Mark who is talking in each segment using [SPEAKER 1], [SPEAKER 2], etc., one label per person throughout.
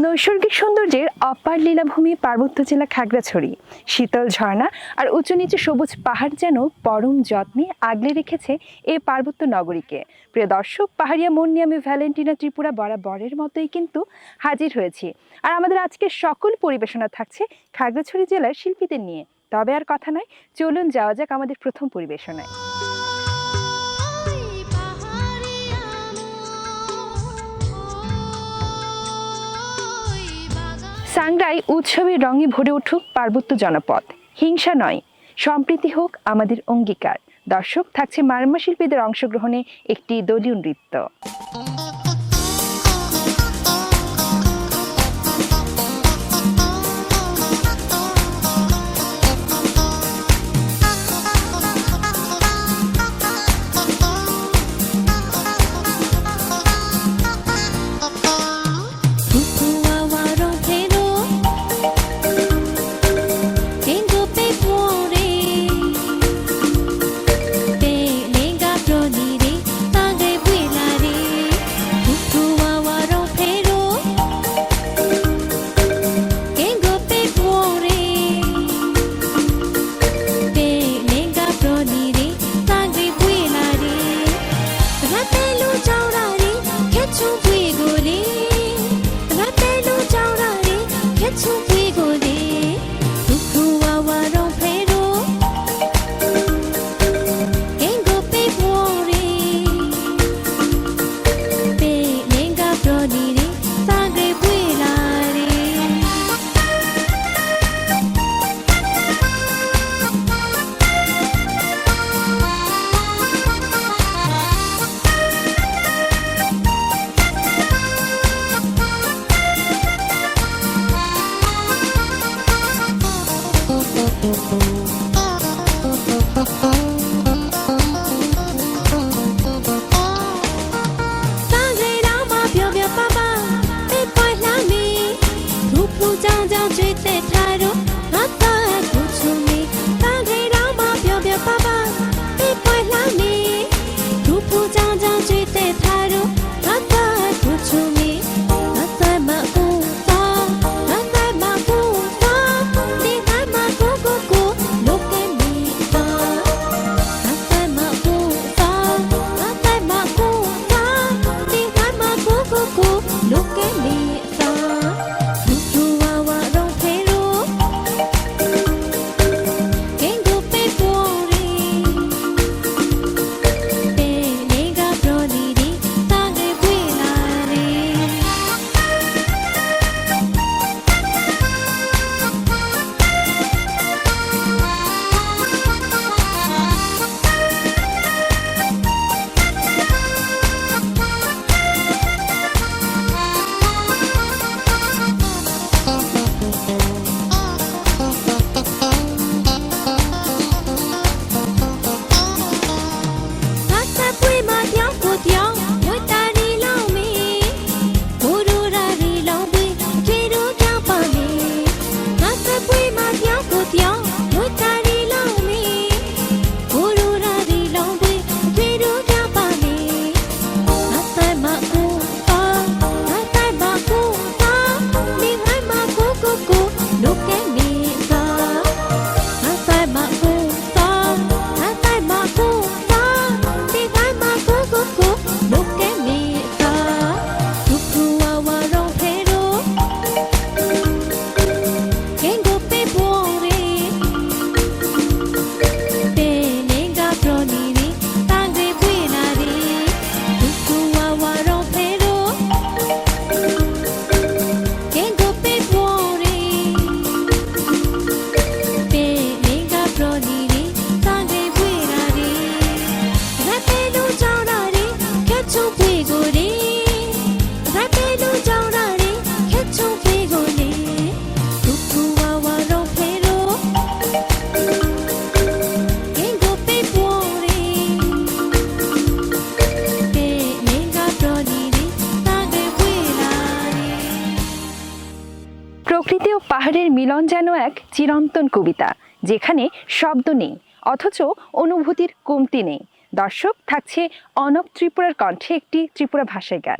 [SPEAKER 1] নৈসর্গিক সৌন্দর্যের অপার লীলাভূমি পার্বত্য জেলা খাগড়াছড়ি। শীতল ঝর্ণা আর উঁচু নিচু সবুজ পাহাড় যেন পরম যত্নে আগলে রেখেছে এই পার্বত্য নগরীকে। প্রিয় দর্শক, পাহাড়িয়া মন নিয়ে আমি ভ্যালেন্টিনা ত্রিপুরা বরাবরের মতোই কিন্তু হাজির হয়েছি। আর আমাদের আজকের সকল পরিবেশনা থাকছে খাগড়াছড়ি জেলার শিল্পীদের নিয়ে। তবে আর কথা নয়, চলুন যাওয়া যাক আমাদের প্রথম পরিবেশনায়। সাংগ্রাই উৎসবের রঙে ভরে উঠুক পার্বত্য জনপদ, হিংসা নয়, সম্প্রীতি হোক আমাদের অঙ্গীকার। দর্শক, থাকছে মারমা শিল্পীদের অংশগ্রহণে একটি দলীয় নৃত্য। প্রকৃতি ও পাহাড়ের মিলন যেন এক চিরন্তন কবিতা, যেখানে শব্দ নেই অথচ অনুভূতির কমতি নেই। দর্শক, থাকছে অনক ত্রিপুরার কণ্ঠে একটি ত্রিপুরা ভাষায় গান।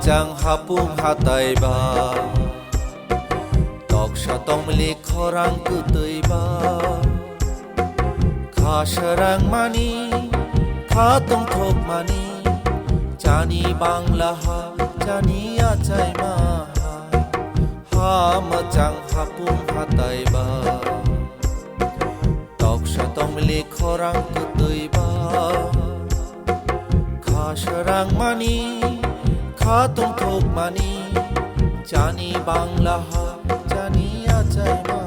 [SPEAKER 2] Hamajang hapung hataiba Toksha tomli khorang kutaiba Khasharang mani Khatung thok mani Jani bangla ha Jani achai ma Hamajang hapung hataiba Toksha tomli khorang kutaiba Khasharang mani Khatung thok mani Jani bangla ha Jani achai ma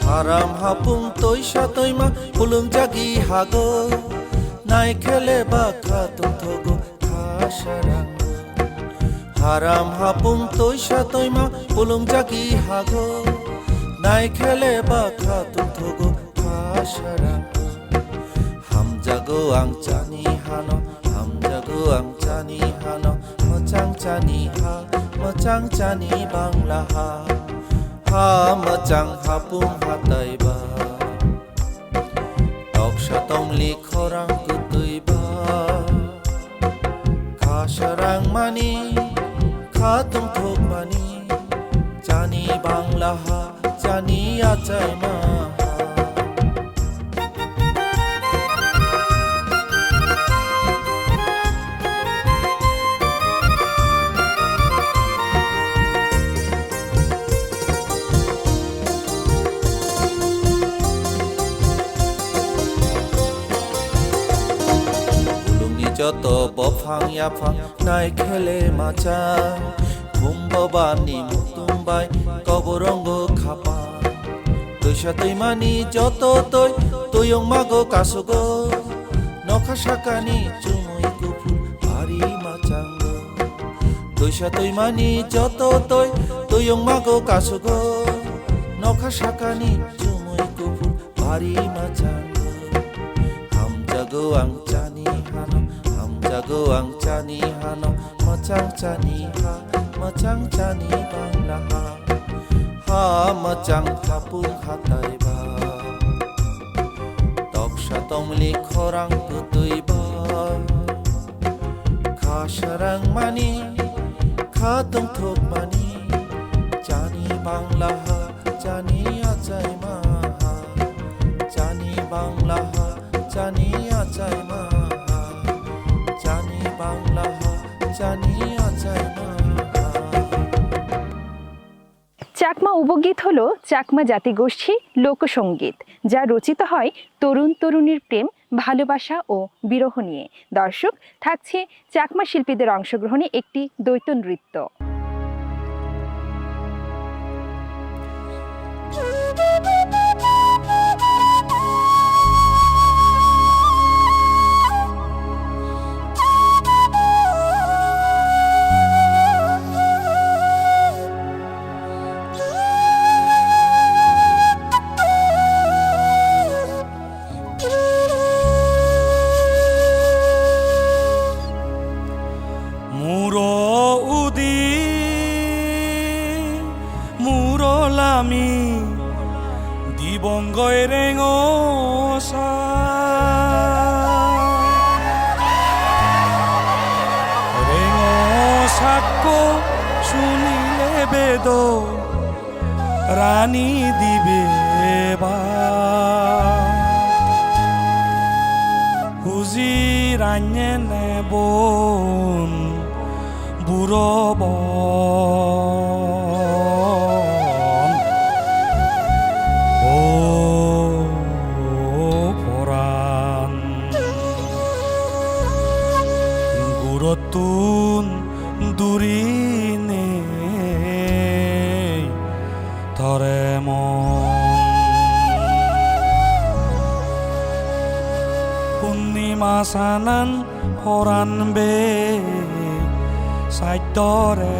[SPEAKER 2] Haram hapung toisha toima pulung jagi hago Nai khele ba khatung thogo khasharang Haram hapung toisha toima pulung jagi hago Nai khele ba khatung thogo khasharang Ham jago ang chani hano Ham jago ang chani hano Mochang chani ha Mochang chani bangla ha Hamajang hapung hataiba Toksha tomli khorang kutaiba Khasharang mani Khatung thok mani Jani bangla ha Jani achai ma Joto bofang yapang nai khele macha Kumbabani mutumbai koborongo khapa Toisha toimani joto toi toyong mago kasugo Nokha shakani chumui kupul ari machango Toisha toimani joto toi toyong mago kasugo Nokha shakani chumui kupul ari machango Ham jago ang chani hano Jago ang chani hano Machang chani ha Machang chani bangla ha Hamajang hapung hataiba Toksha tomli khorang kutaiba Khasharang mani Khatung thok mani Jani bangla ha Jani achai ma Jani bangla ha Jani achai ma Jani bangla ha Jani achai ma
[SPEAKER 1] Chakma উপগীত হলো চাকমা জাতিগোষ্ঠী লোকসঙ্গীত যা রচিত হয় তরুণ তরুণীর প্রেম ভালোবাসা ও বিরহ নিয়ে দর্শক থাকছে চাকমা শিল্পীদের অংশগ্রহণে একটি দ্বৈত নৃত্য
[SPEAKER 3] Bongoi rengosa Rengosako sunile bedo Rani dibeba Huziranye nebon Burobon Gurotun durine Toremon Punnimasanan horan be Saitore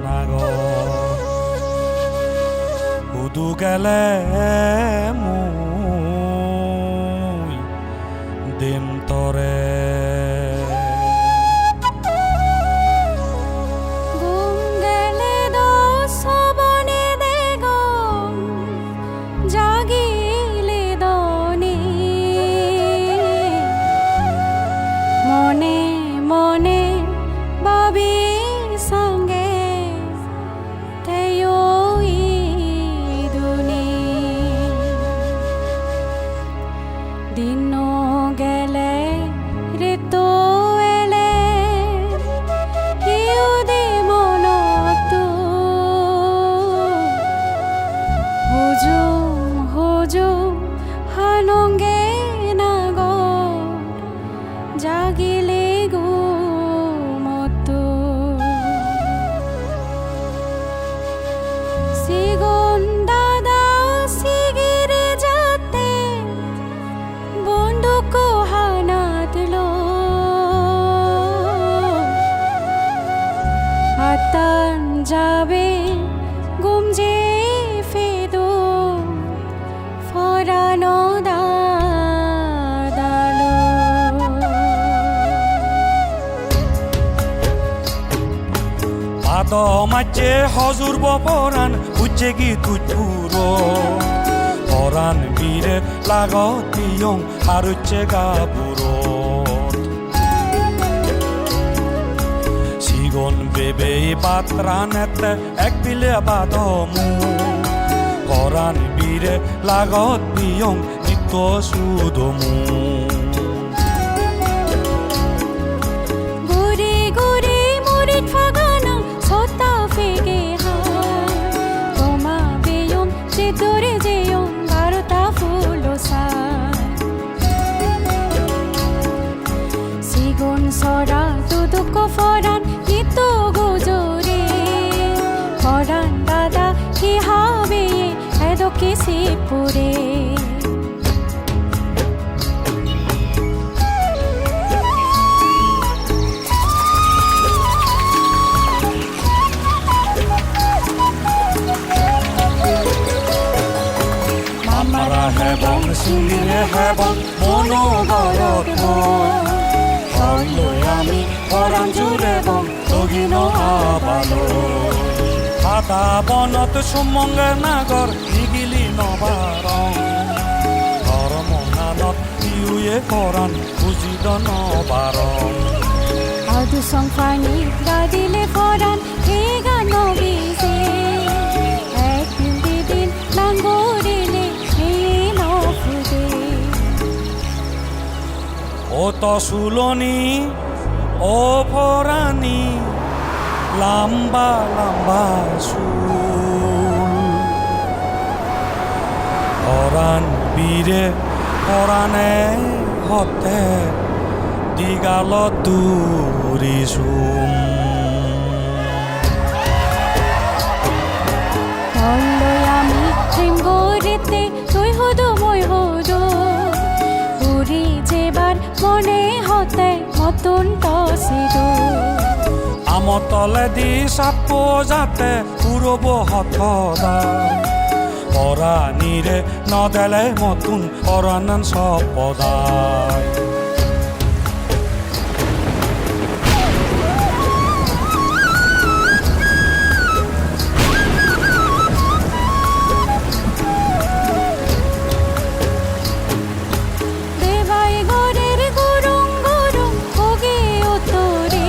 [SPEAKER 3] Anago Kudu গেলে মুই দিম তরে
[SPEAKER 4] মনে মনে বাবি সঙ্গে তেয়ো দুনি দিন গেলে ঋতু এলে হিউ দি মনতো হুজুম হুজুম হানঙ্গে নাগ জাগিলে গো মতো সিগুন দাদা সিগিরে যাতে বন্দুক হানাতলো হাতান যাবে গুমজে ফেদো ফরানো দাদালো
[SPEAKER 3] পাদ মাঝে হজুর বপরান উজ্জে গি তুজপুরো পরান বীরে লাগতিয়ং হারুচ্ছে গাবুরো সিগন বেবে বাত্রানেতে এক বিলে বাদমু পরান বীরে লাগতিয়ং নিত্য সুদমু
[SPEAKER 4] গুরি গুরি মুরিদ ফাগানা সতা ফেগে হার তোমা বেয়ম চেতরে যেয়ম বারোটা ফুলো সার সিগুন সরা দুদুক ফরান নিত গোজরে ফরান দাদা কি হাবে এদকে সিপুরে
[SPEAKER 3] আমরা হেবং সিঙ্গিরে হেবং মনোগরত হইলৈ আমি পৰাণ জুৰেবং লগিন আবালো হাতা বনত সুমংগে নাগৰ নিগিলি নবাৰং ধৰ্মনানত ইউয়ে পৰাণ বুজিদ নবাৰং
[SPEAKER 4] আদু সংফানি গাদিলে ফরান হে গান বিজে একদিন দিদিন লাঙ্গরিলে হে নফুদে
[SPEAKER 3] ও তসুলনি ও পরাণী লম্বা লম্বা চুল পরাণ বীরে পরাণে হতে দিগালত দূরি চুম
[SPEAKER 4] হলই আমি প্রেম গরিতে তুই হদু মই হদু উড়ি যেবার মনে হতে নতুন টসিদু
[SPEAKER 3] আমতলে দি চাপ যাতে পুরব হতদা পরাণীরে নদেলে মতুন পরাণান সপদায়
[SPEAKER 4] দেবাই গরের গুরুং গুরুং ওগে ওতরে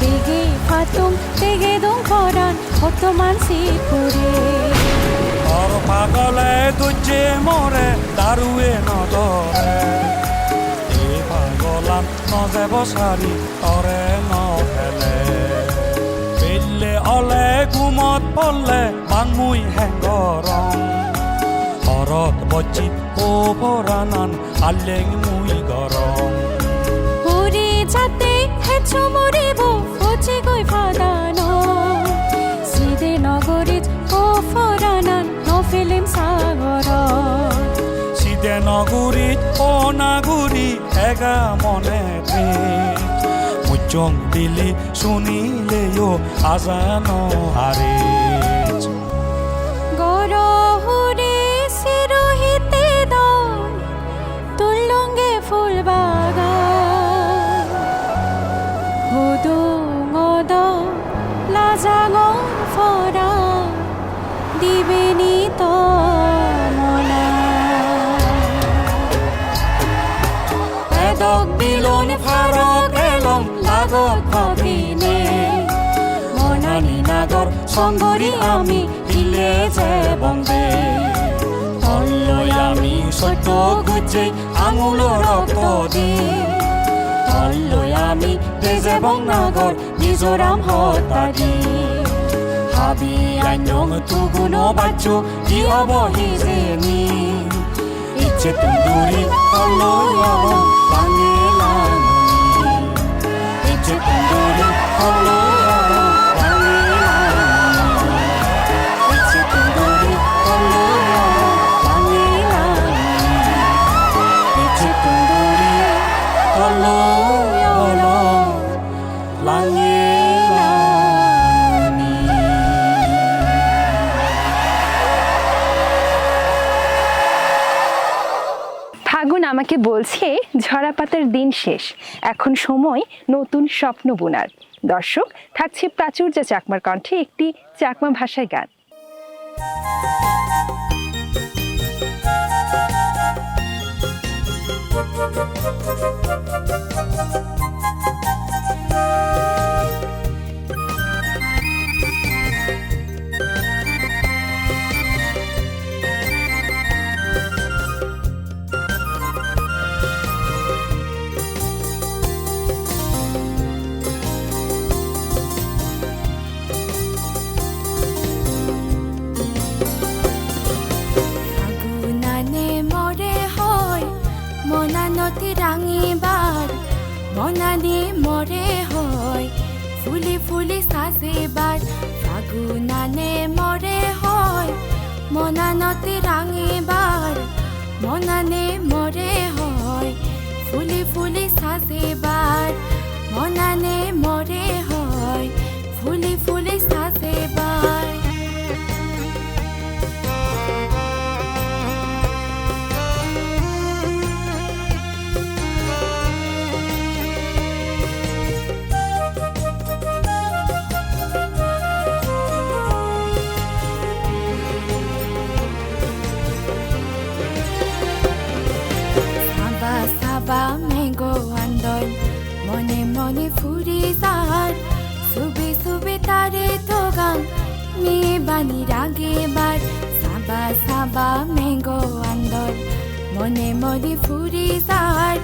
[SPEAKER 4] দেগে ফাতুম দেগে দং ফরান হত মানসি পুরে
[SPEAKER 3] আর পাগলে দুজে মরে দারুয়ে নদরে এ পাগলান নজেব সারি তরে নহেলে পেলে অলে গুমত পড়লে বাংমুই হেঙ্গরং হরত বচি ও পরাণান আল্লেং মুই গরং
[SPEAKER 4] উড়ি যাতে হেছো মরিব ফচি গই ফাদানো সিদে নগরিত ও ফরানান নফিলিম সাগর
[SPEAKER 3] সিদে নগুরিত ও নাগুরি এগা মনে মুচং দিলি শুনিলেও আজানো হারে
[SPEAKER 4] গর তো মনা
[SPEAKER 3] এদক বিলন ফারক এলম লাগত ভগিনে মনানি নাগর সংগরি আমি হিলে যে বন্দে তল্লই আমি সত্য গুজে আঙুল রক্ত দি তল্লই আমি দেজে বংনাগর মিজোরাম হতাদি হাবি আইনং তুগুনো বাচ্চু কি অবহি জেনি ইচ্ছে তুন্দুরি তল্লই অলম লাঙে লাঙনি ইচ্ছে তুন্দুরি তল্লই অলম লাঙে লাঙনি ইচ্ছে তুন্দুরি তল্লই অলম লাঙে লাঙনি ইচ্ছে তুন্দুরি তল্লই অলম লাঙে লাঙনি
[SPEAKER 1] ফাগুন আমাকে বলছে ঝরা পাতার দিন শেষ, এখন সময় নতুন স্বপ্ন বোনার। দর্শক, থাকছে প্রাচুর্য চাকমার কণ্ঠে একটি চাকমা ভাষায় গান।
[SPEAKER 4] ফাগুনানে মরে হয় মনানতি রাঙিবার মনানি মরে হয় ফুলি ফুলি সাজেবার ফাগুনানে মরে হয় মনানতি রাঙিবার মনানে মরে হয় ফুলি ফুলি সাজেবার মনানে মরে হয় ফুলি ফুলি সাজেবার সাবা সাবা মেঘো আন্দোল মনে মনে ফুরি যার সুবে সুবে তারে তো গান নিয়ে বানি রাগে বার সাবা সাবা মেঘো আন্দোল মনে মনে ফুরি যার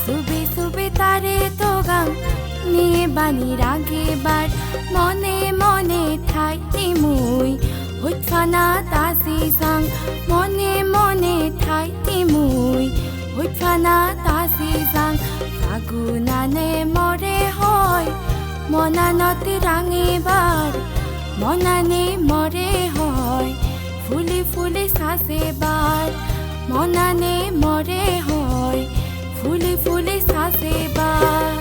[SPEAKER 4] সুবে সুবে তারে তো গান নিয়ে বানি রাগে বার মনে মনে ঠাইতে মুই হুৎফানা তাসি সাং মনে মনে ঠাইতে মুই হুৎফানা তাসি সাং ফাগুনানে মরে হয় মনানতি রাঙিবার মনানে মরে হয় ফুলি ফুলি সাজেবার মনানে মরে হয় ফুলি ফুলি সাজেবার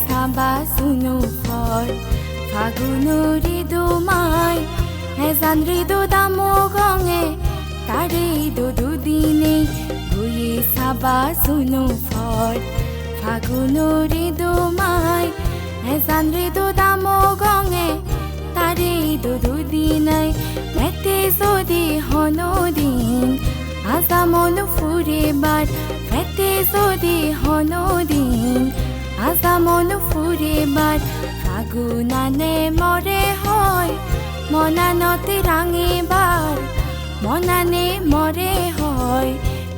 [SPEAKER 4] সাবা সুনো ফল ফাগুনুরি দুমাই হেজান ঋদু দামো গঙে তারে দুদিনে গুয়ে সাবা সুনো ফল ফাগুনুরি দুমাই হেজান ঋদু দামো গঙে তারে দুদিনে মেতে যদি হনদিন আজামন ফুরে বার মেতে যদি হনদিন আজামন ফুরে বার ফাগুনানে মরে হয় মনানতি রাঙিবার মনানে মরে হয়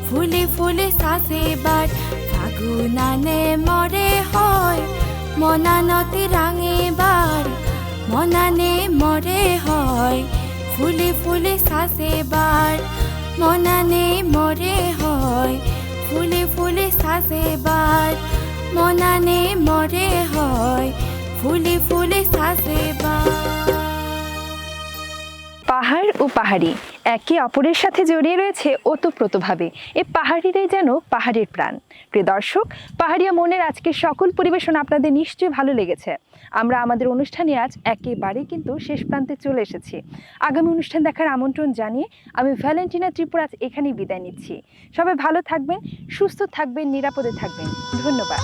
[SPEAKER 4] ফুলি ফুলি সাজেবার ফাগুনানে মরে হয় মনানতি রাঙিবার মনানে মরে হয় ফুলি ফুলি সাজেবার মনানে মরে হয় ফুলি ফুলি সাজেবার মনানে মরে হয় ফুলি ফুলি সাজেবার।
[SPEAKER 1] পাহাড় ও পাহাড়ি একে অপরের সাথে জড়িয়ে রয়েছে ওতপ্রোতভাবে। এ পাহাড়িরাই যেন পাহাড়ের প্রাণ। প্রিয় দর্শক, পাহাড়িয়া মনের আজকের সকল পরিবেশন আপনাদের নিশ্চয়ই ভালো লেগেছে। আমরা আমাদের অনুষ্ঠানে আজ একেবারে কিন্তু শেষ প্রান্তে চলে এসেছি। আগামী অনুষ্ঠান দেখার আমন্ত্রণ জানিয়ে আমি ভ্যালেন্টিনা ত্রিপুরা আজ এখানেই বিদায় নিচ্ছি। সবাই ভালো থাকবেন, সুস্থ থাকবেন, নিরাপদে থাকবেন। ধন্যবাদ।